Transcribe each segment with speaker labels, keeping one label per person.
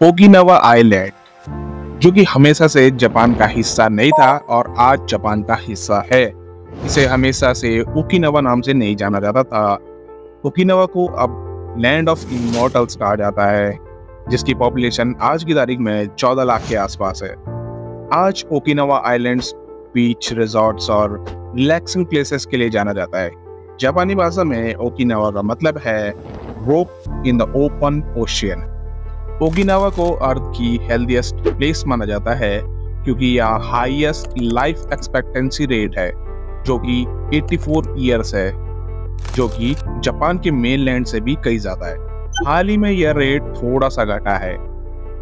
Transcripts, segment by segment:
Speaker 1: Okinawa island, जो कि हमेशा से जापान का हिस्सा नहीं था और आज जापान का हिस्सा है। इसे हमेशा से ओकिनावा नाम से नहीं जाना जाता था। ओकिनावा को अब लैंड ऑफ इमॉर्टल्स कहा जाता है, जिसकी पॉपुलेशन आज की तारीख में 14 लाख के आसपास है। आज ओकिनावा आइलैंड्स बीच, रिजॉर्ट्स और रिलैक्सिंग प्लेसेस के लिए जाना जाता है। जापानी भाषा में ओकिनावा का मतलब है rope in the open ocean. Okinawa को अर्थ की हेल्दीएस्ट प्लेस माना जाता है क्योंकि यहाँ हाईएस्ट लाइफ एक्सपेक्टेंसी रेट है, जो कि 84 ईयर्स है, जो कि जापान के मेनलैंड से भी कई ज्यादा है। हाल ही में यह रेट थोड़ा सा घटा है।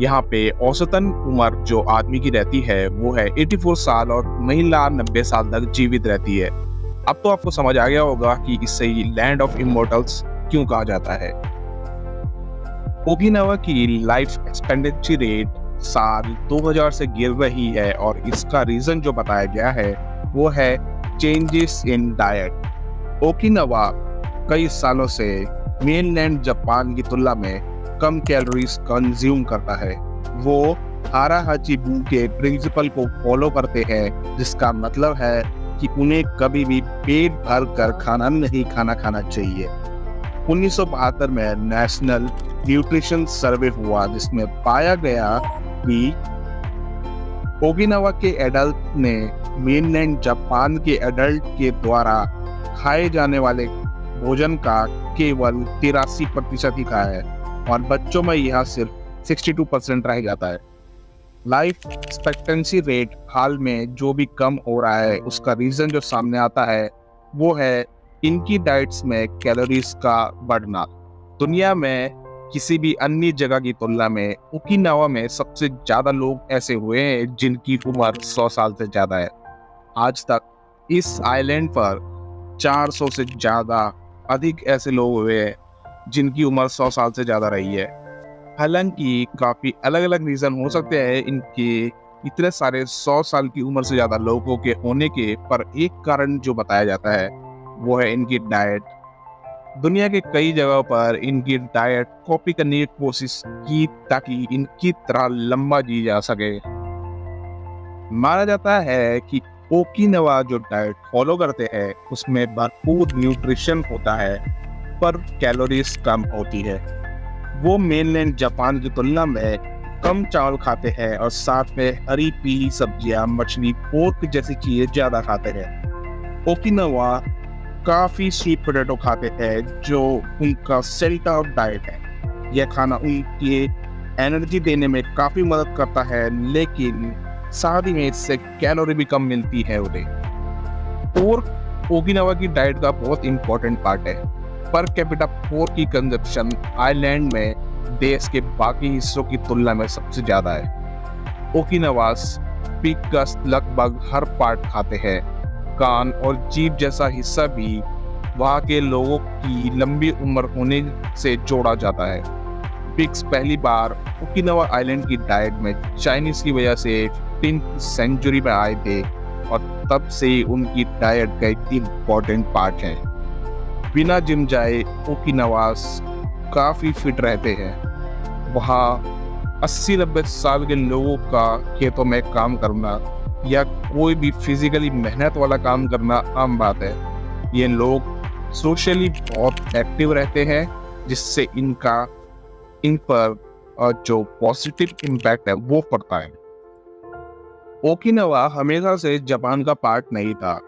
Speaker 1: यहाँ पे औसतन उम्र जो आदमी की रहती है वो है 84 साल और महिला 90 साल तक जीवित रहती है। अब तो आपको समझ आ गया होगा कि इससे लैंड ऑफ इमॉर्टल्स क्यों कहा जाता है। ओकिनावा की लाइफ एक्सपेक्टेंसी रेट साल 2000 से गिर रही है और इसका रीजन जो बताया गया है वो है चेंजेस इन डाइट। ओकिनावा कई सालों से मेनलैंड जापान की तुलना में कम कैलोरीज कंज्यूम करता है। वो हारा हाचिबू के प्रिंसिपल को फॉलो करते हैं, जिसका मतलब है कि उन्हें कभी भी पेट भर कर खाना नहीं खाना चाहिए। 1972 में नेशनल न्यूट्रिशन सर्वे हुआ, जिसमें पाया गया कि ओकिनावा के एडल्ट ने मेनलैंड जापान के एडल्ट के द्वारा खाए जाने वाले भोजन का केवल 83% ही खाया है और बच्चों में यह सिर्फ 62% रह जाता है। लाइफ एक्सपेक्टेंसी रेट हाल में जो भी कम हो रहा है, उसका रीजन जो सामने आता है वो है इनकी डाइट्स में कैलोरीज का बढ़ना। दुनिया में किसी भी अन्य जगह की तुलना में ओकिनावा में सबसे ज्यादा लोग ऐसे हुए हैं जिनकी उम्र 100 साल से ज्यादा है। आज तक इस आइलैंड पर 400 से ज्यादा अधिक ऐसे लोग हुए हैं जिनकी उम्र 100 साल से ज्यादा रही है। हालांकि काफी अलग अलग रीजन हो सकते हैं इनके इतने सारे 100 साल की उम्र से ज्यादा लोगों के होने के, पर एक कारण जो बताया जाता है वो है इनकी डाइट। दुनिया के कई जगहों पर इनकी डाइट कॉपी करने की कोशिश की ताकि इनकी तरह लंबा जी जा सके। माना जाता है कि ओकिनावा जो डाइट फॉलो करते हैं उसमें भरपूर न्यूट्रिशन होता है, पर कैलोरीज कम होती है। वो मेनलैंड जापान की तुलना में कम चावल खाते हैं और साथ में हरी पीली सब्जियां, मछली, पोर्क जैसी चीजें ज्यादा खाते हैं। ओकिनावा काफी स्वीट पोटैटो खाते हैं, जो उनका सेंटर ऑफ डाइट है। यह खाना उनकी एनर्जी देने में काफी मदद करता है, लेकिन साथ ही में इससे कैलोरी भी कम मिलती है उन्हें। पोर्क ओकिनावा की डाइट का बहुत इंपॉर्टेंट पार्ट है। पर कैपिटा पोर्क की कंजप्शन आइलैंड में देश के बाकी हिस्सों की तुलना में सबसे ज्यादा है। ओकिनावास पिग का लगभग हर पार्ट खाते हैं। कान और जीभ जैसा हिस्सा भी वहाँ के लोगों की लंबी उम्र होने से जोड़ा जाता है। पिग्स पहली बार ओकिनावा आइलैंड की डाइट में चाइनीज की वजह से 15वीं सेंचुरी में आए थे और तब से उनकी डाइट का एक इम्पोर्टेंट पार्ट है। बिना जिम जाए ओकिनावास काफी फिट रहते हैं। वहाँ 80-90 साल के लोगों का खेतों में काम करना या कोई भी फिजिकली मेहनत वाला काम करना आम बात है। ये लोग सोशली बहुत एक्टिव रहते हैं, जिससे इन पर जो पॉजिटिव इम्पैक्ट है वो पड़ता है। ओकिनावा हमेशा से जापान का पार्ट नहीं था।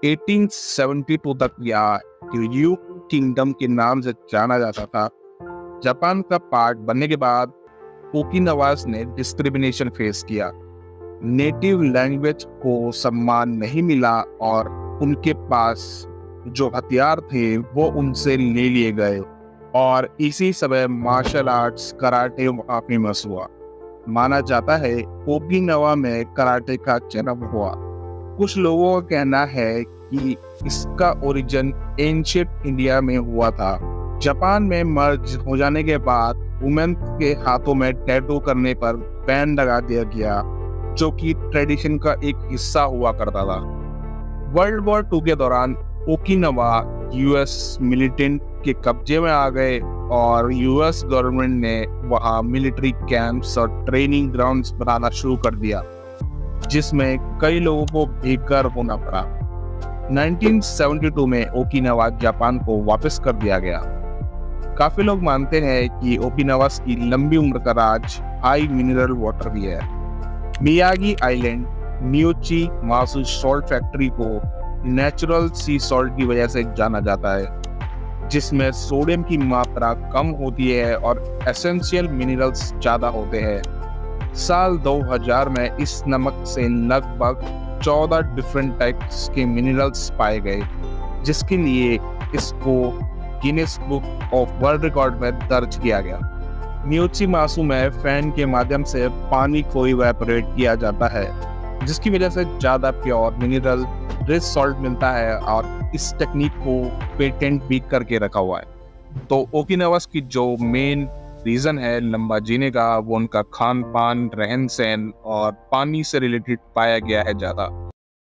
Speaker 1: 1872 तक यह र्यू किंगडम के नाम से जाना जाता था। जापान का पार्ट बनने के बाद ओकिनावास ने डिस्क्रिमिनेशन फेस किया। नेटिव लैंग्वेज को सम्मान नहीं मिला और उनके पास जो हथियार थे वो उनसे ले लिए गए और इसी समय मार्शल आर्ट्स कराटे वहाँ फेमस हुआ। माना जाता है ओकिनावा में कराटे का जन्म हुआ। कुछ लोगों का कहना है कि इसका ओरिजिन एंशिएंट इंडिया में हुआ था। जापान में मर्ज हो जाने के बाद वुमेन के हाथों में टैटू करने पर बैन लगा दिया गया, जो कि ट्रेडिशन का एक हिस्सा हुआ करता था। वर्ल्ड वॉर 2 के दौरान ओकिनावा यूएस मिलिटेंट के कब्जे में आ गए और यूएस गवर्नमेंट ने वहाँ मिलिट्री कैंप्स और ट्रेनिंग ग्राउंड्स बनाना शुरू कर दिया, जिसमें कई लोगों को बेघर होना पड़ा। 1972 में ओकिनावा जापान को वापस कर दिया गया। काफी लोग मानते हैं कि ओकिनावा की लंबी उम्र का राज हाई मिनरल वाटर भी है। मियागी आइलैंड मियोची मासु सॉल्ट फैक्ट्री को नेचुरल सी सॉल्ट की वजह से जाना जाता है, जिसमें सोडियम की मात्रा कम होती है और एसेंशियल मिनरल्स ज्यादा होते हैं। साल 2000 में इस नमक से लगभग 14 डिफरेंट टाइप्स के मिनरल्स पाए गए, जिसके लिए इसको Guinness book of world record में दर्ज किया गया। मियोची मासु में फैन के माध्यम से पानी को इवेपोरेट किया जाता है, जिसकी वजह से ज्यादा प्योर मिनरल रिच सॉल्ट मिलता है और इस टेक्निक को पेटेंट भी करके रखा हुआ है। तो ओकिनावा की जो मेन रीजन है लंबा जीने का, वो उनका खान पान, रहन सहन और पानी से रिलेटेड पाया गया है ज्यादा।